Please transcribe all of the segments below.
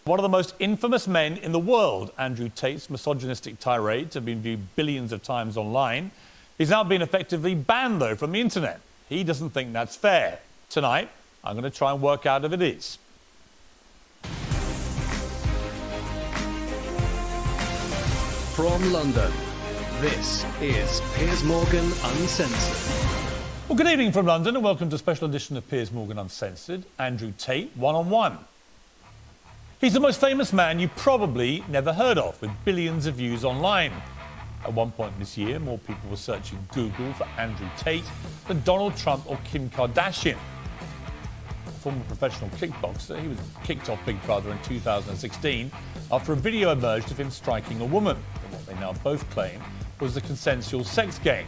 One of the most infamous men in the world, Andrew Tate's misogynistic tirades have been viewed billions of times online. He's now been effectively banned, though, from the internet. He doesn't think that's fair. Tonight, I'm going to try and work out if it is. From London, this is Piers Morgan Uncensored. Well, good evening from London and welcome to a special edition of Piers Morgan Uncensored. Andrew Tate, one-on-one. He's the most famous man you probably never heard of, with billions of views online. At one point this year, more people were searching Google for Andrew Tate than Donald Trump or Kim Kardashian. A former professional kickboxer, he was kicked off Big Brother in 2016 after a video emerged of him striking a woman, in what they now both claim was a consensual sex game.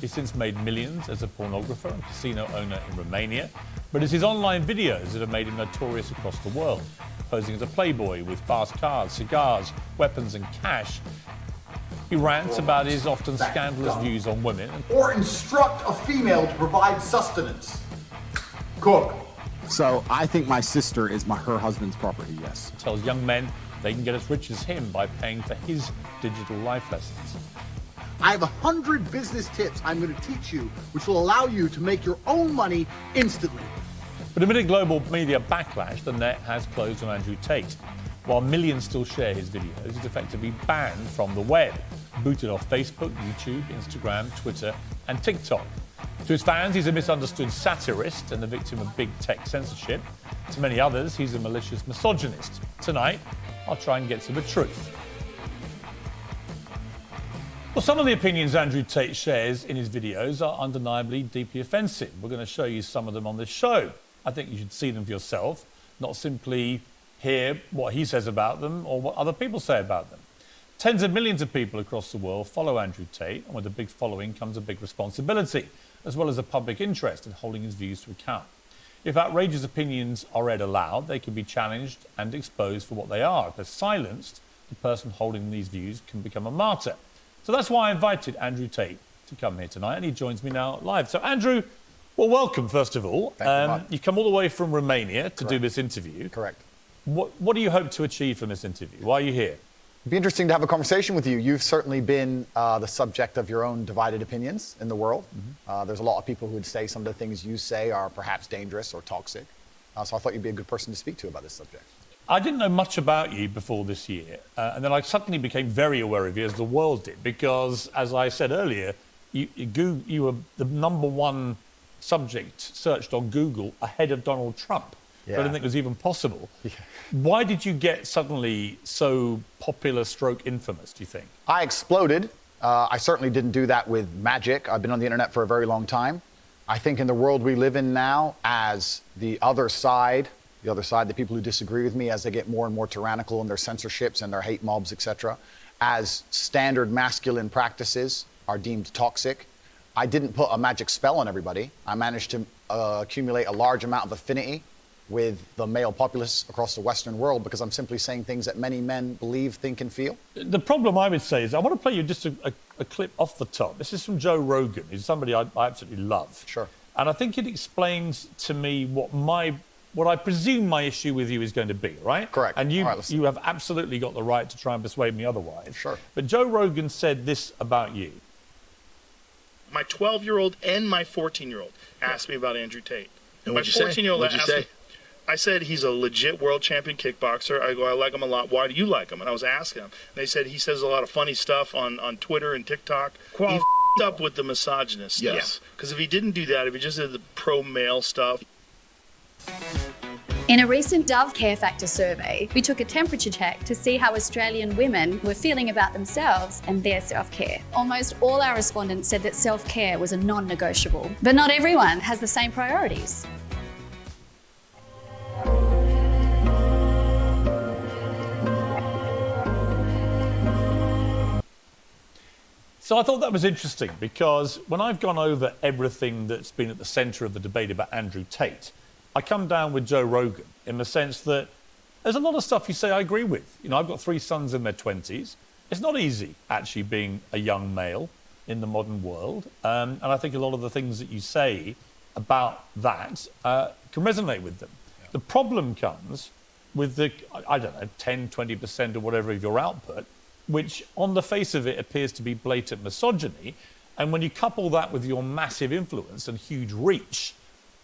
He's since made millions as a pornographer and casino owner in Romania, but it's his online videos that have made him notorious across the world, posing as a playboy with fast cars, cigars, weapons and cash. He rants about his often scandalous views on women. Or instruct a female to provide sustenance. Cook. So I think my sister is her husband's property, yes. Tells young men they can get as rich as him by paying for his digital life lessons. I have 100 business tips I'm going to teach you, which will allow you to make your own money instantly. But amid global media backlash, the net has closed on Andrew Tate. While millions still share his videos, he's effectively banned from the web, booted off Facebook, YouTube, Instagram, Twitter and TikTok. To his fans, he's a misunderstood satirist and the victim of big tech censorship. To many others, he's a malicious misogynist. Tonight, I'll try and get to the truth. Well, some of the opinions Andrew Tate shares in his videos are undeniably deeply offensive. We're going to show you some of them on this show. I think you should see them for yourself, not simply hear what he says about them or what other people say about them. Tens of millions of people across the world follow Andrew Tate, and with a big following comes a big responsibility, as well as a public interest in holding his views to account. If outrageous opinions are read aloud, they can be challenged and exposed for what they are. If they're silenced, the person holding these views can become a martyr. So that's why I invited Andrew Tate to come here tonight, and he joins me now live. So, Andrew, well, welcome, first of all. You've come all the way from Romania to do this interview. Correct. What do you hope to achieve from this interview? Why are you here? It'd be interesting to have a conversation with you. You've certainly been the subject of your own divided opinions in the world. Mm-hmm. There's a lot of people who would say some of the things you say are perhaps dangerous or toxic. So I thought you'd be a good person to speak to about this subject. I didn't know much about you before this year, and then I suddenly became very aware of you, as the world did, because, as I said earlier, you were the #1 subject searched on Google ahead of Donald Trump. Yeah. I didn't think it was even possible. Yeah. Why did you get suddenly so popular / infamous, do you think? I exploded. I certainly didn't do that with magic. I've been on the internet for a very long time. I think in the world we live in now, as the other side, the people who disagree with me, as they get more and more tyrannical in their censorships and their hate mobs, etc., as standard masculine practices are deemed toxic, I didn't put a magic spell on everybody. I managed to accumulate a large amount of affinity with the male populace across the Western world because I'm simply saying things that many men believe, think, and feel. The problem I would say is I want to play you just a clip off the top. This is from Joe Rogan, who's somebody I absolutely love. Sure. And I think it explains to me what I presume my issue with you is going to be, right? Correct. And you have absolutely got the right to try and persuade me otherwise. Sure. But Joe Rogan said this about you. My 12-year-old and my 14-year-old asked me about Andrew Tate. And my what'd you say? 14-year-old What'd you asked say? me, I said he's a legit world champion kickboxer. I go, I like him a lot. Why do you like him? And I was asking him. And they said he says a lot of funny stuff on Twitter and TikTok. He f***ed up with the misogynist stuff. Yes. Because if he didn't do that, if he just did the pro-male stuff. In a recent Dove Care Factor survey, we took a temperature check to see how Australian women were feeling about themselves and their self-care. Almost all our respondents said that self-care was a non-negotiable. But not everyone has the same priorities. So I thought that was interesting because when I've gone over everything that's been at the centre of the debate about Andrew Tate, I come down with Joe Rogan in the sense that there's a lot of stuff you say I agree with. You know, I've got 3 sons in their 20s. It's not easy, actually, being a young male in the modern world. And I think a lot of the things that you say about that can resonate with them. Yeah. The problem comes with the, I don't know, 10, 20% or whatever of your output, which on the face of it appears to be blatant misogyny. And when you couple that with your massive influence and huge reach,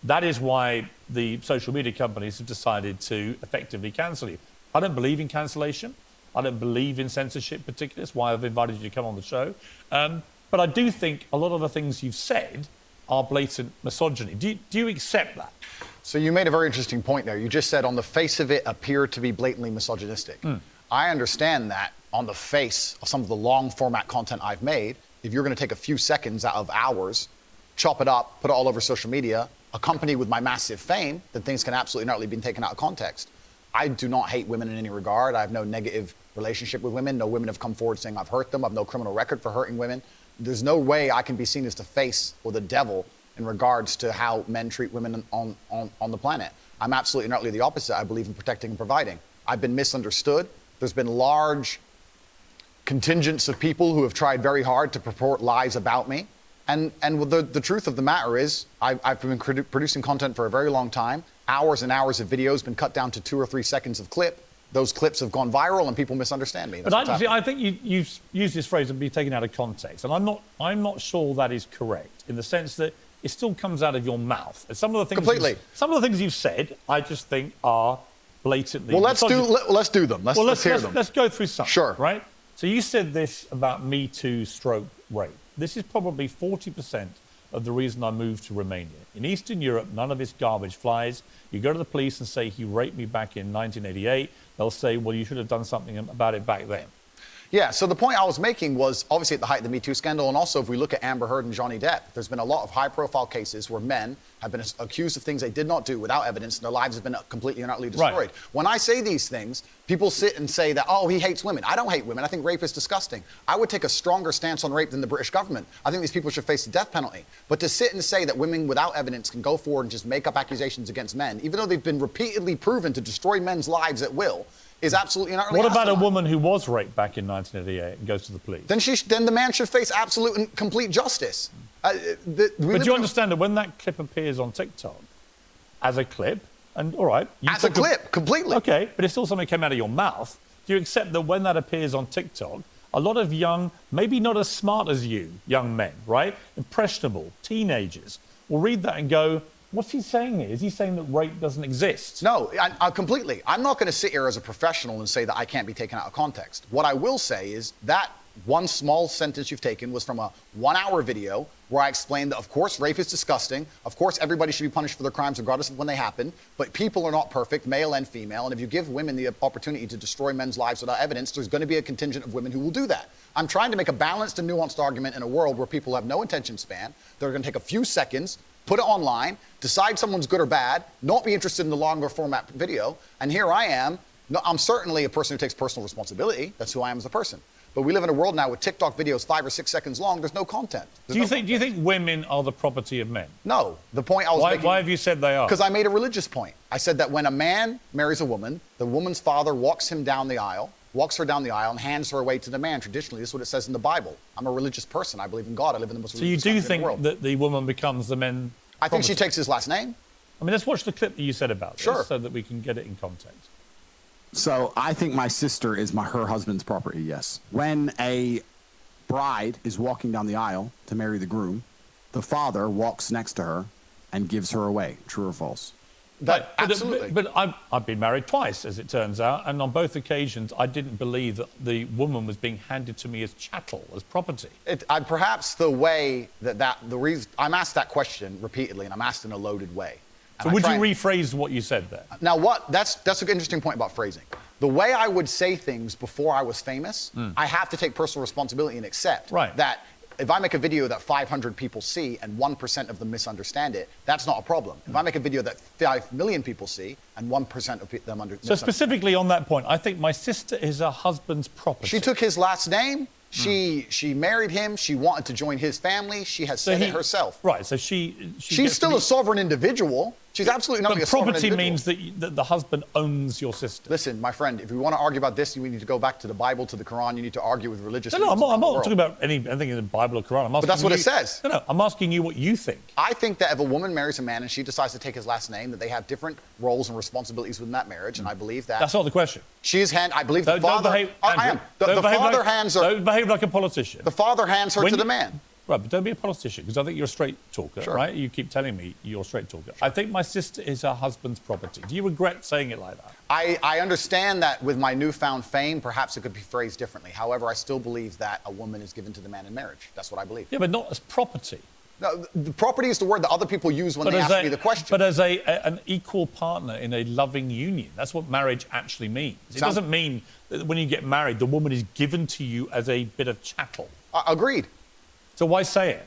that is why the social media companies have decided to effectively cancel you. I don't believe in cancellation. I don't believe in censorship particularly. That's why I've invited you to come on the show. But I do think a lot of the things you've said are blatant misogyny. Do you accept that? So you made a very interesting point there. You just said on the face of it appear to be blatantly misogynistic. I understand that on the face of some of the long format content I've made, if you're going to take a few seconds out of hours, chop it up, put it all over social media, accompanied with my massive fame, then things can absolutely not be taken out of context. I do not hate women in any regard. I have no negative relationship with women. No women have come forward saying I've hurt them. I have no criminal record for hurting women. There's no way I can be seen as the face or the devil in regards to how men treat women on the planet. I'm absolutely and utterly the opposite. I believe in protecting and providing. I've been misunderstood. There's been large contingents of people who have tried very hard to purport lies about me. And the truth of the matter is, I've been producing content for a very long time. Hours and hours of videos been cut down to 2 or 3 seconds of clip. Those clips have gone viral and people misunderstand me. But I think you've used this phrase and be taken out of context. And I'm not sure that is correct in the sense that it still comes out of your mouth. And some of the things some of the things you've said, I just think are blatantly. Well, let's do them. Let's hear them. Let's go through some. Sure. Right. So you said this about Me Too stroke rape. This is probably 40% of the reason I moved to Romania. In Eastern Europe, none of this garbage flies. You go to the police and say, he raped me back in 1988. They'll say, well, you should have done something about it back then. Yeah, so the point I was making was obviously at the height of the Me Too scandal, and also if we look at Amber Heard and Johnny Depp, there's been a lot of high-profile cases where men have been accused of things they did not do without evidence, and their lives have been completely and utterly destroyed. Right. When I say these things, people sit and say that, oh, he hates women. I don't hate women. I think rape is disgusting. I would take a stronger stance on rape than the British government. I think these people should face the death penalty. But to sit and say that women without evidence can go forward and just make up accusations against men, even though they've been repeatedly proven to destroy men's lives at will, is absolutely not. What about a woman who was raped back in 1988 and goes to the police? Then the man should face absolute and complete justice. But do you understand that when that clip appears on TikTok as a clip, and all right, as a clip, completely. Okay, but if still something came out of your mouth, do you accept that when that appears on TikTok, a lot of young, maybe not as smart as you, young men, right, impressionable teenagers, will read that and go, what's he saying here? Is he saying that rape doesn't exist? No, I completely. I'm not going to sit here as a professional and say that I can't be taken out of context. What I will say is that one small sentence you've taken was from a 1-hour video where I explained that, of course, rape is disgusting. Of course, everybody should be punished for their crimes regardless of when they happen. But people are not perfect, male and female. And if you give women the opportunity to destroy men's lives without evidence, there's going to be a contingent of women who will do that. I'm trying to make a balanced and nuanced argument in a world where people have no attention span. They're going to take a few seconds, put it online, decide someone's good or bad, not be interested in the longer format video, and here I am. No, I'm certainly a person who takes personal responsibility. That's who I am as a person. But we live in a world now with TikTok videos 5 or 6 seconds long. There's no content. Do you think women are the property of men? No. The point I was making... Why have you said they are? Because I made a religious point. I said that when a man marries a woman, the woman's father walks her down the aisle, and hands her away to the man. Traditionally, this is what it says in the Bible. I'm a religious person. I believe in God. I live in the most religious country in the world. So you do think that the woman becomes the men? I think she takes his last name. I mean, let's watch the clip that you said about this so that we can get it in context. So I think my sister is her husband's property, yes. When a bride is walking down the aisle to marry the groom, the father walks next to her and gives her away. True or false? Absolutely. But I've been married twice, as it turns out, and on both occasions I didn't believe that the woman was being handed to me as chattel, as property. Perhaps the way the reason I'm asked that question repeatedly, and I'm asked in a loaded way. So would you rephrase what you said there? Now, that's an interesting point about phrasing. The way I would say things before I was famous, I have to take personal responsibility and accept that if I make a video that 500 people see and 1% of them misunderstand it, that's not a problem. If I make a video that 5 million people see and 1% of them understand. So specifically on that point, I think my sister is her husband's property. She took his last name. She married him. She wanted to join his family. She has said it herself. Right. So she's still a sovereign individual. She's absolutely not But a sovereign property individual. means that the husband owns your sister. Listen, my friend, if you want to argue about this, you need to go back to the Bible, to the Quran. You need to argue with religious No, leaders I'm around the not world. talking about anything in the Bible or Quran. I'm asking that's what you, it says. No, I'm asking you what you think. I think that if a woman marries a man and she decides to take his last name, that they have different roles and responsibilities within that marriage, and I believe that. That's not the question. I believe the Don't father. behave, I Andrew, am. The don't behave father like, hands her. Don't behave like a politician. The father hands her When to the you- man. Right, but don't be a politician, because I think you're a straight talker, Sure. right? You keep telling me you're a straight talker. I think my sister is her husband's property. Do you regret saying it like that? I understand that with my newfound fame, perhaps it could be phrased differently. However, I still believe that a woman is given to the man in marriage. That's what I believe. Yeah, but not as property. No, the property is the word that other people use when they ask me the question. But as an equal partner in a loving union. That's what marriage actually means. It doesn't mean that when you get married, the woman is given to you as a bit of chattel. Agreed. So why say it?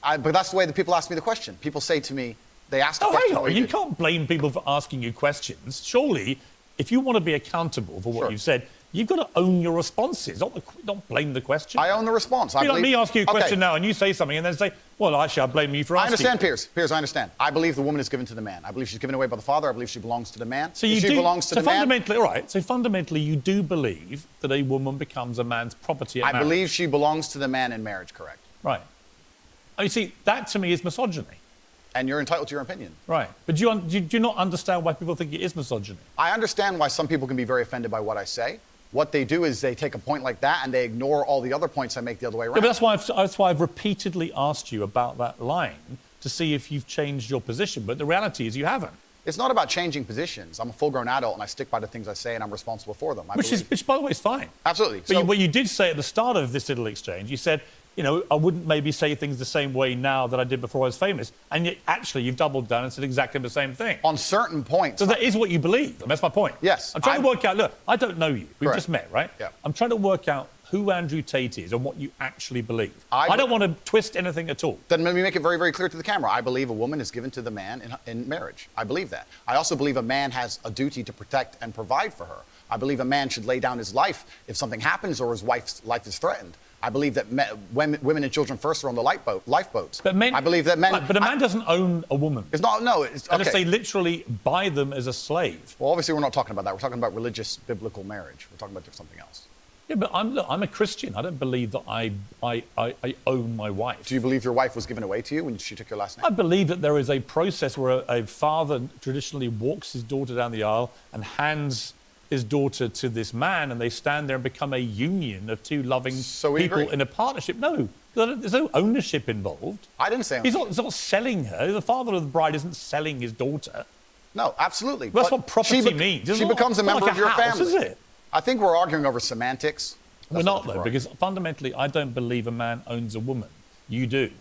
But that's the way that people ask me the question. People say to me, they ask the Oh, question. hang on. You can't blame people for asking you questions. Surely, if you want to be accountable for what Sure. you've said, you've got to own your responses, not blame the question. I own the response. Be like me asking you a question Okay. now and you say something and then say, well, actually, I blame you for I asking. understand, Piers. Piers, I understand. I believe the woman is given to the man. I believe she's given away by the father. I believe she belongs to the man. So you if she do, belongs to so the man. fundamentally, all right. So fundamentally, you do believe that a woman becomes a man's property at I marriage. believe she belongs to the man in marriage, correct. Right. Oh, you see, that to me is misogyny. And you're entitled to your opinion. Right. But do you not understand why people think it is misogyny? I understand why some people can be very offended by what I say. What they do is they take a point like that and they ignore all the other points I make the other way around. Yeah, but that's why I've repeatedly asked you about that line to see if you've changed your position. But the reality is you haven't. It's not about changing positions. I'm a full-grown adult and I stick by the things I say and I'm responsible for them. Which, by the way, is fine. Absolutely. But what you did say at the start of this little exchange, you said, you know, I wouldn't maybe say things the same way now that I did before I was famous. And yet, actually, you've doubled down and said exactly the same thing. On certain points. So that is what you believe. And that's my point. Yes. I'm trying to work out, look, I don't know you. We've Correct. just met, right? Yeah. I'm trying to work out who Andrew Tate is and what you actually believe. I don't want to twist anything at all. Then let me make it very, very clear to the camera. I believe a woman is given to the man in marriage. I believe that. I also believe a man has a duty to protect and provide for her. I believe a man should lay down his life if something happens or his wife's life is threatened. I believe that women and children first are on the lifeboats. But men, I believe that men. But a man doesn't own a woman. It's not. No. It's okay. Unless they literally buy them as a slave. Well, obviously, we're not talking about that. We're talking about religious, biblical marriage. We're talking about something else. Yeah, but I'm a Christian. I don't believe that I own my wife. Do you believe your wife was given away to you when she took your last name? I believe that there is a process where a father traditionally walks his daughter down the aisle and hands his daughter to this man, and they stand there and become a union of two loving people agree. in a partnership. No, there's no ownership involved. I didn't say He's not selling her. The father of the bride isn't selling his daughter. No, absolutely. That's But what property means. It's She not- becomes a it's not member like of your house, family. is it? I think we're arguing over semantics. We're That's not, what though, we're because fundamentally, I don't believe a man owns a woman. You do.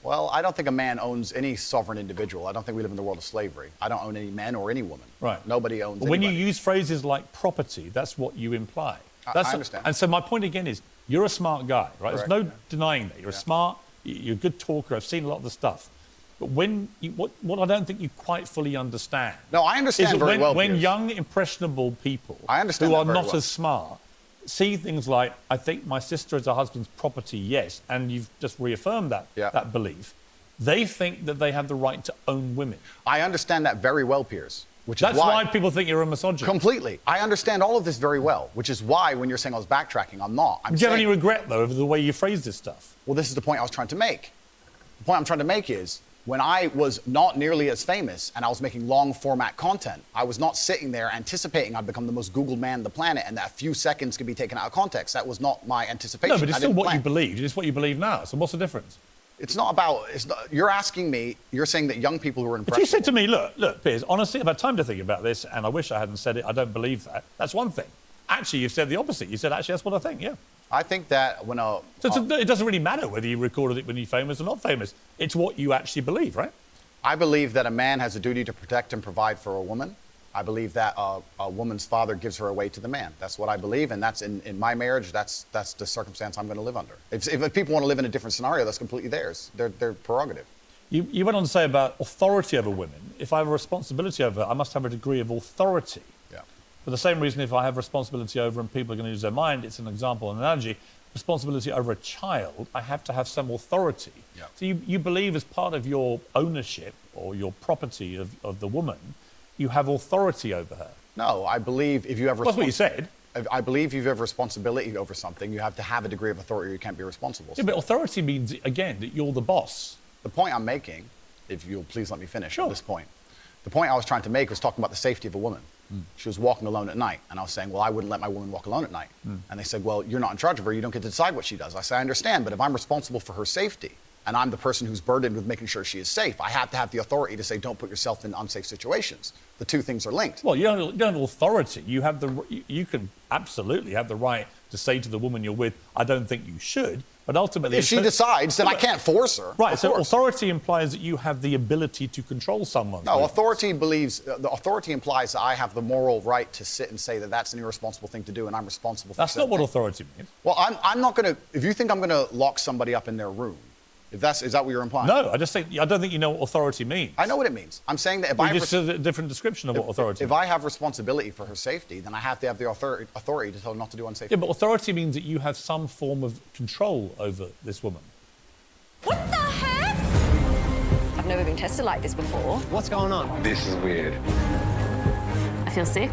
Well, I don't think a man owns any sovereign individual. I don't think we live in the world of slavery. I don't own any men or any woman. Right. Nobody owns But when you anybody. use phrases like property, that's what you imply. I understand. And so my point again is, you're a smart guy, right? Correct. There's no denying that. You're a smart, you're a good talker. I've seen a lot of the stuff. But what I don't think you quite fully understand. No, I understand is that very well, when Piers. young, impressionable people I understand who that are very not well. as smart see things like, I think my sister is her husband's property, yes, and you've just reaffirmed that belief. They think that they have the right to own women. I understand that very well, Piers. Which That's is why people think you're a misogynist. Completely. I understand all of this very well, which is why when you're saying I was backtracking, I'm not. Do you have any regret, though, over the way you phrase this stuff? Well, this is the point I was trying to make. The point I'm trying to make is when I was not nearly as famous and I was making long format content, I was not sitting there anticipating I'd become the most Googled man on the planet and that a few seconds could be taken out of context. That was not my anticipation. No, but it's I still didn't what you plan. believed. It's what you believe now. So what's the difference? It's not about, you're asking me, you're saying that young people who are If impressionable. you said to me, look, Piers, honestly, I've had time to think about this, and I wish I hadn't said it, I don't believe that. That's one thing. Actually, you've said the opposite. You said, actually, that's what I think, yeah. I think that when a... So it doesn't really matter whether you recorded it when you're famous or not famous. It's what you actually believe, right? I believe that a man has a duty to protect and provide for a woman. I believe that a woman's father gives her away to the man. That's what I believe, and that's in my marriage. That's the circumstance I'm going to live under. If people want to live in a different scenario, that's completely theirs. Their prerogative. You went on to say about authority over women. If I have a responsibility over her, I must have a degree of authority. Yeah. For the same reason, if I have responsibility over and people are going to use their mind, it's an example, an analogy. responsibility over a child, I have to have some authority. Yeah. So you believe as part of your ownership or your property of the woman, you have authority over her. No, I believe if you have That's what you said. I believe if you have responsibility over something, you have to have a degree of authority or you can't be responsible. Yeah, but authority means, again, that you're the boss. The point I'm making, if you'll please let me finish Sure. at this point. The point I was trying to make was talking about the safety of a woman. She was walking alone at night, and I was saying, well, I wouldn't let my woman walk alone at night. And they said, well, you're not in charge of her, you don't get to decide what she does. I said, I understand, but if I'm responsible for her safety, and I'm the person who's burdened with making sure she is safe, I have to have the authority to say, don't put yourself in unsafe situations. The two things are linked. Well, you don't have authority. You can absolutely have the right to say to the woman you're with, I don't think you should, but ultimately... If she decides, then I can't force her. Right, of so course. authority implies that you have the ability to control someone. No, authority the authority implies that I have the moral right to sit and say that that's an irresponsible thing to do and I'm responsible for That's not certain what things. authority means. Well, I'm not going to, if you think I'm going to lock somebody up in their room, is that what you're implying? No, I don't think you know what authority means. I know what it means. I'm saying that if You I just said a different description of what authority if means. I have responsibility for her safety, then I have to have the authority to tell her not to do unsafe Yeah, things. but authority means that you have some form of control over this woman. What the heck? I've never been tested like this before. What's going on? This is weird. I feel sick.